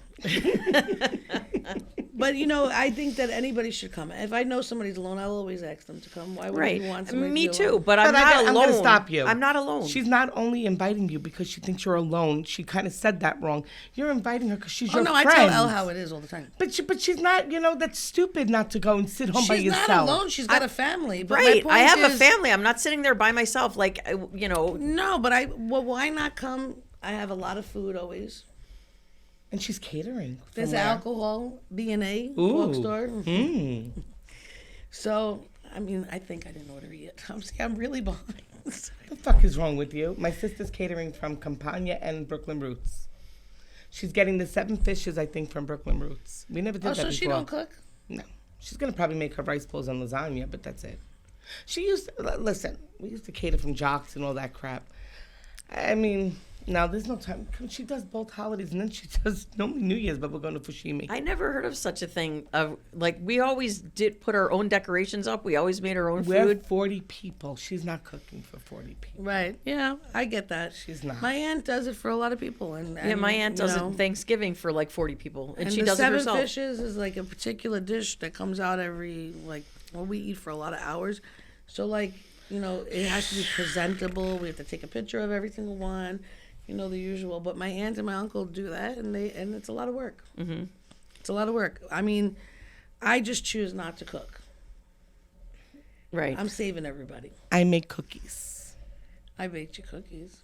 Speaker 3: But I think that anybody should come. If I know somebody's alone, I'll always ask them to come. Why would
Speaker 2: Right.
Speaker 3: you want somebody
Speaker 2: Me
Speaker 3: to be
Speaker 2: too,
Speaker 3: alone?
Speaker 2: but I'm not alone.
Speaker 1: I'm going to stop you.
Speaker 2: I'm not alone.
Speaker 1: She's not only inviting you because she thinks you're alone. She kind of said that wrong. You're inviting her because she's
Speaker 3: Oh
Speaker 1: your
Speaker 3: no,
Speaker 1: friend.
Speaker 3: I tell Elle how it is all the time.
Speaker 1: But she's not, that's stupid not to go and sit home by
Speaker 3: She's
Speaker 1: yourself.
Speaker 3: not alone. She's got a family. But my
Speaker 2: Right.
Speaker 3: point
Speaker 2: I have a
Speaker 3: is-
Speaker 2: family. I'm not sitting there by myself. Like,
Speaker 3: No, but why not come? I have a lot of food always.
Speaker 1: And she's catering.
Speaker 3: There's
Speaker 1: from where?
Speaker 3: alcohol, B&A,
Speaker 1: Ooh.
Speaker 3: bookstore.
Speaker 1: Mm.
Speaker 3: So, I think I didn't order yet. I'm really behind.
Speaker 1: What the fuck is wrong with you? My sister's catering from Campania and Brooklyn Roots. She's getting the 7 fishes, I think, from Brooklyn Roots. We never did that
Speaker 3: so
Speaker 1: before.
Speaker 3: she don't cook?
Speaker 1: No. She's going to probably make her rice bowls and lasagna, but that's it. Listen, we used to cater from Jocks and all that crap. Now there's no time. She does both holidays, and then she does normally New Year's, but we're going to Fushimi.
Speaker 2: I never heard of such a thing. We always did put our own decorations up. We always made our own
Speaker 1: We're
Speaker 2: food.
Speaker 1: 40 people. She's not cooking for 40 people.
Speaker 3: Right. Yeah, I get that.
Speaker 1: She's not.
Speaker 3: My aunt does it for a lot and
Speaker 2: Yeah, my aunt does it Thanksgiving for like 40 people, and she does it
Speaker 3: the
Speaker 2: herself.
Speaker 3: 7 fishes is like a particular dish that comes out every we eat for a lot of hours. So it has to be presentable. We have to take a picture of every single one. The usual. But my aunt and my uncle do that, and it's a lot of work. Mm-hmm. It's a lot of work. I just choose not to cook.
Speaker 2: Right.
Speaker 3: I'm saving everybody.
Speaker 1: I make cookies.
Speaker 3: I baked you cookies.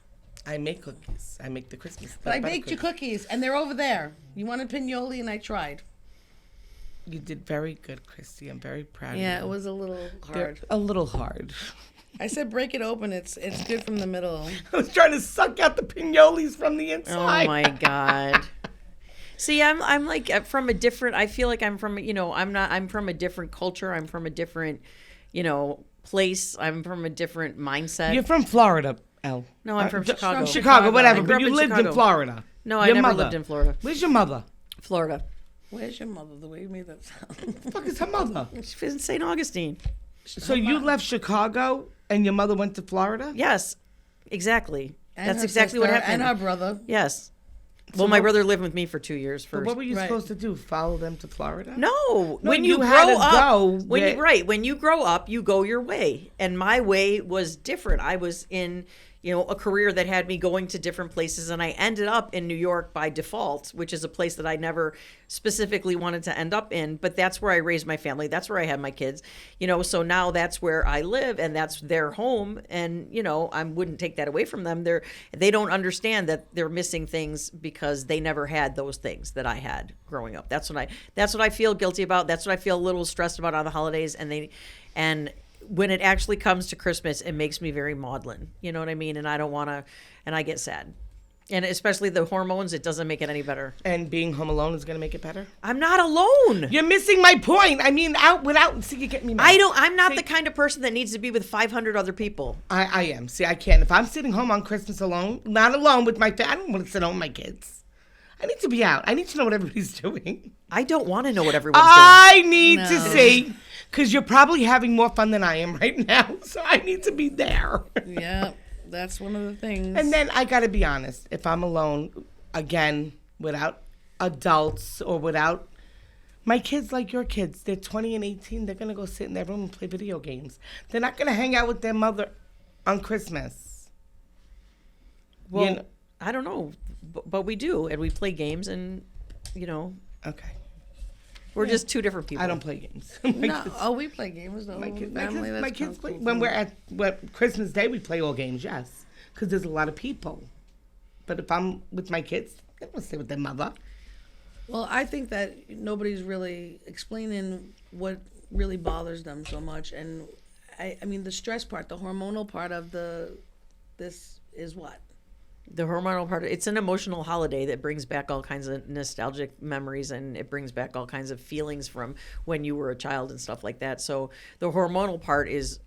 Speaker 1: I make cookies. I make the Christmas.
Speaker 3: But I baked you cookies, and they're over there. You wanted pinoli, and I tried.
Speaker 1: You did very good, Christy. I'm very proud of you.
Speaker 3: Yeah, it was a little
Speaker 1: They're
Speaker 3: hard.
Speaker 1: a little hard.
Speaker 3: I said break it open. It's good from the middle.
Speaker 1: I was trying to suck out the pinoles from the inside.
Speaker 2: Oh my God. See, I'm like from a different. I feel like I'm from. I'm from a different culture. I'm from a different, place. I'm from a different mindset.
Speaker 1: You're from Florida, Elle.
Speaker 2: No, I'm from Chicago.
Speaker 1: From Chicago, whatever.
Speaker 2: I grew
Speaker 1: But
Speaker 2: up
Speaker 1: you
Speaker 2: in
Speaker 1: lived
Speaker 2: Chicago.
Speaker 1: in Florida.
Speaker 2: No, I
Speaker 1: Your
Speaker 2: never
Speaker 1: mother.
Speaker 2: lived in Florida.
Speaker 1: Where's your mother?
Speaker 2: Florida.
Speaker 3: Where's your mother? The way you made that sound.
Speaker 1: What the fuck is her mother?
Speaker 2: She's in St. Augustine.
Speaker 1: So you left Chicago and your mother went to Florida?
Speaker 2: Yes, exactly.
Speaker 3: And
Speaker 2: That's
Speaker 3: her
Speaker 2: exactly what
Speaker 3: sister
Speaker 2: happened.
Speaker 3: And her brother.
Speaker 2: Yes. Well, my brother lived with me for 2 years
Speaker 1: But
Speaker 2: first.
Speaker 1: what were you
Speaker 3: Right.
Speaker 1: supposed to do? Follow them to Florida?
Speaker 2: No, when
Speaker 1: you
Speaker 2: you
Speaker 1: had
Speaker 2: grow
Speaker 1: to
Speaker 2: up,
Speaker 1: go
Speaker 2: when you grow up, you go your way, and my way was different. I was in, a career that had me going to different places, and I ended up in New York by default, which is a place that I never specifically wanted to end up in. But that's where I raised my family. That's where I had my kids. So now that's where I live, and that's their home. And I wouldn't take that away from them. They don't understand that they're missing things because they never had those things that I had growing up. That's what I feel guilty about. That's what I feel a little stressed about on the holidays. And when it actually comes to Christmas, it makes me very maudlin. You know what I mean? And I don't want to, and I get sad. And especially the hormones, it doesn't make it any better.
Speaker 1: And being home alone is going to make it better?
Speaker 2: I'm not alone.
Speaker 1: You're missing my point. See, you get me mad.
Speaker 2: I'm not the kind of person that needs to be with 500 other people.
Speaker 1: I am. See, I can't. If I'm sitting home on Christmas alone, not alone with my I don't want to sit home with my kids. I need to be out. I need to know what everybody's doing.
Speaker 2: I don't want to know what everyone's
Speaker 1: I need to
Speaker 3: No.
Speaker 1: see, because you're probably having more fun than I am right now. So I need to be there.
Speaker 3: Yeah, that's one of the things.
Speaker 1: And then I got to be honest. If I'm alone, again, without adults or without my kids, like your kids, they're 20 and 18. They're going to go sit in their room and play video games. They're not going to hang out with their mother on Christmas.
Speaker 2: Well, I don't know, but we do, and we play games, and
Speaker 1: Okay.
Speaker 2: we're just two different people.
Speaker 1: I don't play games.
Speaker 3: We play games though.
Speaker 1: My kids
Speaker 3: That's
Speaker 1: play.
Speaker 3: cool.
Speaker 1: When we're at Christmas Day, we play all games, yes, because there's a lot of people. But if I'm with my kids, they don't stay with their mother.
Speaker 3: Well, I think that nobody's really explaining what really bothers them so much, and I mean the stress part, the hormonal part of this is what.
Speaker 2: The hormonal part, it's an emotional holiday that brings back all kinds of nostalgic memories, and it brings back all kinds of feelings from when you were a child and stuff like that. So the hormonal part is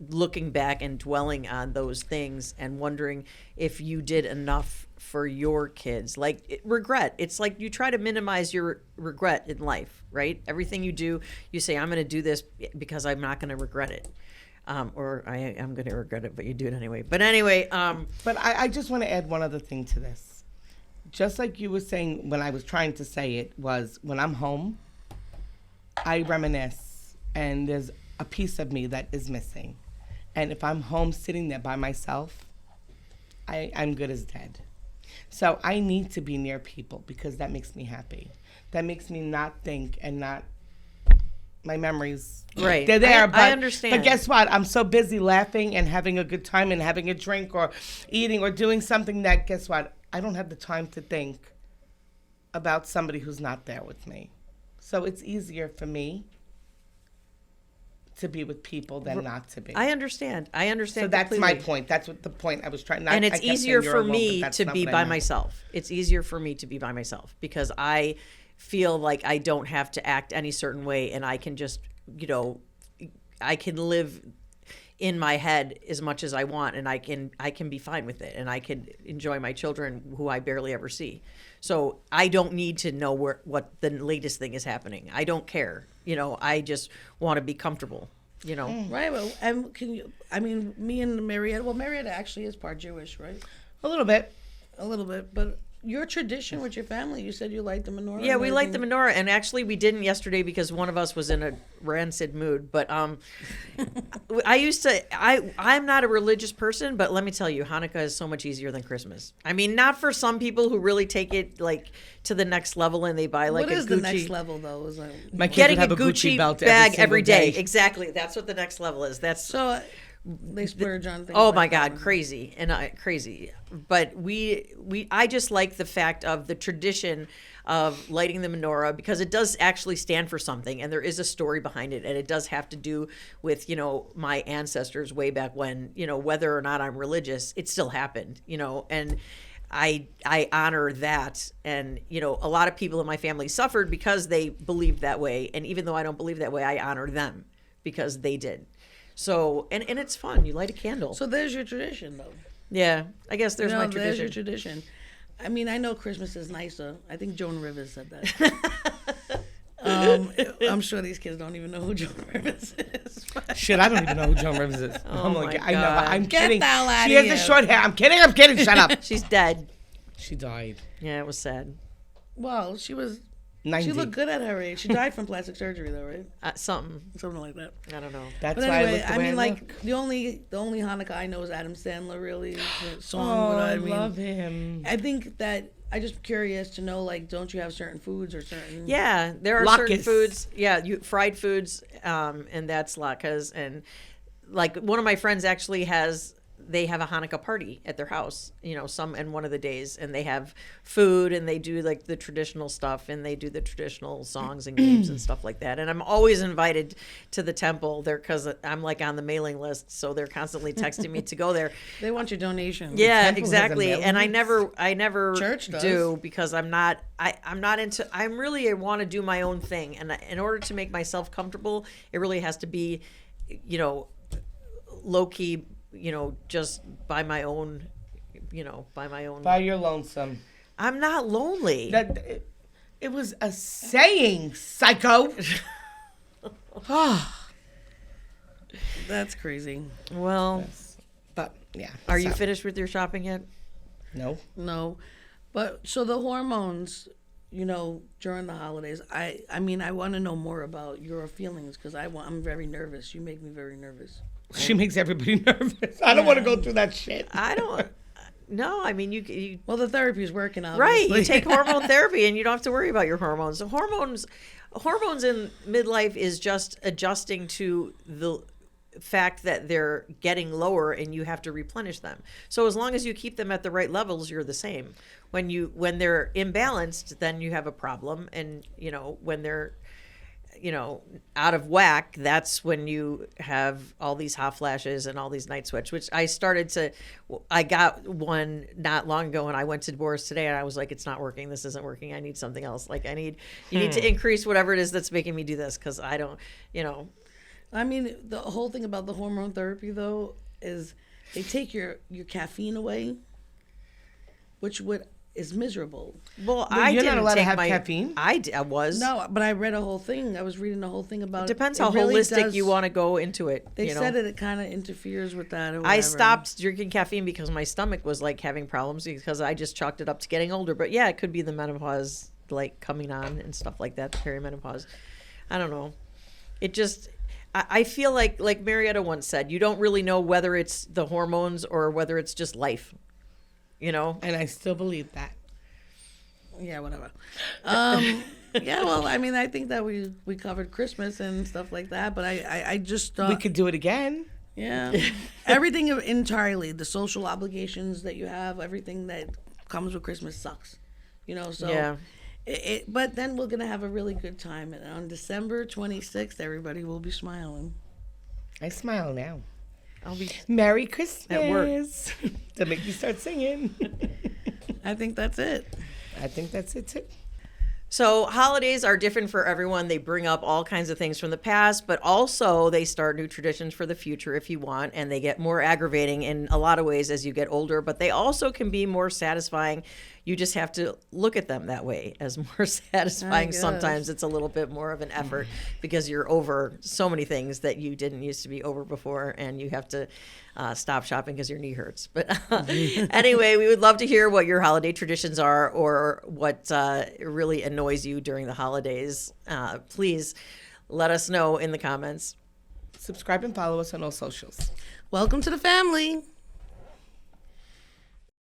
Speaker 2: looking back and dwelling on those things and wondering if you did enough for your kids. Like regret. It's like you try to minimize your regret in life, right? Everything you do, you say, I'm going to do this because I'm not going to regret it. Or I am going to regret it, but you do it anyway. But anyway.
Speaker 1: But I just want to add one other thing to this. just like you were saying when I was trying to say it, was when I'm home, I reminisce, and there's a piece of me that is missing. And if I'm home sitting there by myself, I'm good as dead. So I need to be near people because that makes me happy. That makes me not think and not, my memories,
Speaker 2: Right.
Speaker 1: they're there.
Speaker 2: I understand.
Speaker 1: But guess what? I'm so busy laughing and having a good time and having a drink or eating or doing something that, guess what? I don't have the time to think about somebody who's not there with me. So it's easier for me to be with people than not to be.
Speaker 2: I understand.
Speaker 1: So that's
Speaker 2: completely.
Speaker 1: my point. That's what the point I was trying.
Speaker 2: And it's easier for me to be by
Speaker 1: myself.
Speaker 2: myself. It's easier for me to be by myself because I feel like I don't have to act any certain way, and I can just, I can live in my head as much as I want, and I can be fine with it, and I can enjoy my children who I barely ever see. So I don't need to know what the latest thing is happening. I don't care. I just want to be comfortable.
Speaker 3: Right. Well, and me and Marietta. Well, Marietta actually is part Jewish, right?
Speaker 1: A little bit.
Speaker 3: A little bit, but your tradition with your family, you said you liked the menorah.
Speaker 2: Yeah,
Speaker 3: and
Speaker 2: we liked the
Speaker 3: everything.
Speaker 2: menorah, and actually we didn't yesterday because one of us was in a rancid mood. But I'm not a religious person, but let me tell you, Hanukkah is so much easier than Christmas. I mean, not for some people who really take it like to the next level and they buy like
Speaker 3: What
Speaker 2: a
Speaker 3: is
Speaker 2: Gucci.
Speaker 3: the next level though? Is like,
Speaker 1: My kids
Speaker 2: Getting
Speaker 1: would
Speaker 2: a
Speaker 1: have a Gucci
Speaker 2: Gucci
Speaker 1: belt
Speaker 2: bag every
Speaker 1: day.
Speaker 2: day. Exactly. That's what the next level is. That's
Speaker 3: so they splurge on things.
Speaker 2: oh
Speaker 3: like
Speaker 2: my
Speaker 3: that.
Speaker 2: God, crazy crazy. But I just like the fact of the tradition of lighting the menorah because it does actually stand for something, and there is a story behind it, and it does have to do with my ancestors way back when. Whether or not I'm religious, it still happened. And I honor that, and a lot of people in my family suffered because they believed that way, and even though I don't believe that way, I honor them because they did. So and it's fun. You light a candle.
Speaker 3: So there's your tradition though.
Speaker 2: Yeah, I guess there's my
Speaker 3: There's your
Speaker 2: tradition.
Speaker 3: tradition. I mean, I know Christmas is nicer. I think Joan Rivers said that. I'm sure these kids don't even know who Joan Rivers is.
Speaker 1: Shit, I don't even know who Joan Rivers is.
Speaker 2: Oh my
Speaker 1: I know.
Speaker 2: God.
Speaker 1: I'm
Speaker 3: Get
Speaker 1: kidding.
Speaker 3: the hell outta
Speaker 1: She has
Speaker 3: here.
Speaker 1: the short hair. I'm kidding. Shut up.
Speaker 2: She's dead.
Speaker 1: She died.
Speaker 2: Yeah, it was sad.
Speaker 3: Well, she
Speaker 1: 90.
Speaker 3: looked good at her age. She died from plastic surgery though, right?
Speaker 2: Something.
Speaker 3: Something like that.
Speaker 2: I don't know.
Speaker 1: That's
Speaker 3: But
Speaker 1: why I
Speaker 3: anyway,
Speaker 1: look the
Speaker 3: I
Speaker 1: way
Speaker 3: mean,
Speaker 1: I
Speaker 3: like
Speaker 1: look.
Speaker 3: the only Hanukkah I know is Adam Sandler. Really, the song.
Speaker 1: Oh,
Speaker 3: what
Speaker 1: I
Speaker 3: I mean,
Speaker 1: love him.
Speaker 3: I think that I just curious to know, like, don't you have certain foods or certain?
Speaker 2: Yeah, there are certain
Speaker 1: Latkes.
Speaker 2: foods. Yeah, fried foods, and that's latkes. And like one of my friends actually they have a Hanukkah party at their house, and one of the days, and they have food and they do like the traditional stuff and they do the traditional songs and games and stuff like that. And I'm always invited to the temple there because I'm like on the mailing list, so they're constantly texting me to go there.
Speaker 3: They want your donation.
Speaker 2: Yeah,
Speaker 1: temple has a
Speaker 2: exactly.
Speaker 1: mailing
Speaker 2: And I
Speaker 1: list?
Speaker 2: never
Speaker 3: Church does.
Speaker 2: do because I'm not into. I want to do my own thing, and in order to make myself comfortable, it really has to be, low key. Just by my own.
Speaker 1: By your lonesome.
Speaker 2: I'm not lonely.
Speaker 1: It was a saying, psycho.
Speaker 3: That's crazy.
Speaker 2: Well,
Speaker 1: But yeah.
Speaker 2: are you
Speaker 1: so-
Speaker 2: finished with your shopping yet?
Speaker 1: No.
Speaker 3: No, but so the hormones, during the holidays. I mean, I want to know more about your feelings because I'm very nervous. You make me very nervous.
Speaker 1: She makes everybody nervous. I don't want to go through that shit.
Speaker 2: I don't. No, I mean you
Speaker 3: Well, the therapy is working out.
Speaker 2: right. You take hormone therapy, and you don't have to worry about your hormones. Hormones in midlife is just adjusting to the fact that they're getting lower, and you have to replenish them. So as long as you keep them at the right levels, you're the same. When they're imbalanced, then you have a problem, and when they're out of whack, that's when you have all these hot flashes and all these night sweats, which I got one not long ago, and I went to Boris today, and I was like, it's not working. This isn't working. I need something else. Like you need to increase whatever it is that's making me do this. Cause I don't,
Speaker 3: I mean, the whole thing about the hormone therapy though is they take your caffeine away, which would is miserable.
Speaker 2: Well,
Speaker 1: Well,
Speaker 2: I
Speaker 1: you're not
Speaker 2: didn't
Speaker 1: allowed to
Speaker 2: take
Speaker 1: have
Speaker 2: my
Speaker 1: caffeine?
Speaker 2: I was.
Speaker 3: No, but I read a whole thing. I was reading the whole thing about.
Speaker 2: Depends
Speaker 3: it
Speaker 2: how
Speaker 3: really
Speaker 2: holistic
Speaker 3: does-
Speaker 2: you want to go into it.
Speaker 3: They
Speaker 2: you know?
Speaker 3: said it kind of interferes with that. Or
Speaker 2: I
Speaker 3: whatever.
Speaker 2: stopped drinking caffeine because my stomach was like having problems because I just chalked it up to getting older. But yeah, it could be the menopause like coming on and stuff like that, the perimenopause. I don't know. It just, I feel like Marietta once said, you don't really know whether it's the hormones or whether it's just life, you know?
Speaker 1: And I still believe that.
Speaker 3: Yeah, whatever. Yeah, well, I mean, I think that we covered Christmas and stuff like that, but I just thought
Speaker 1: We could do it again.
Speaker 3: yeah, everything entirely, the social obligations that you have, everything that comes with Christmas sucks, you know. So
Speaker 2: Yeah.
Speaker 3: But then we're gonna have a really good time, and on December 26th, everybody will be smiling.
Speaker 1: I smile now.
Speaker 2: I'll be
Speaker 1: Merry Christmas.
Speaker 2: At work.
Speaker 1: To make you start singing.
Speaker 3: I think that's it.
Speaker 1: I think that's it too.
Speaker 2: So holidays are different for everyone. They bring up all kinds of things from the past, but also they start new traditions for the future if you want, and they get more aggravating in a lot of ways as you get older, but they also can be more satisfying. You just have to look at them that way as more satisfying.
Speaker 3: guess.
Speaker 2: Sometimes it's a little bit more of an effort because you're over so many things that you didn't used to be over before, and you have to stop shopping because your knee hurts. But anyway, we would love to hear what your holiday traditions are or what really annoys you during the holidays. Please let us know in the comments.
Speaker 1: Subscribe and follow us on all socials.
Speaker 3: Welcome to the family.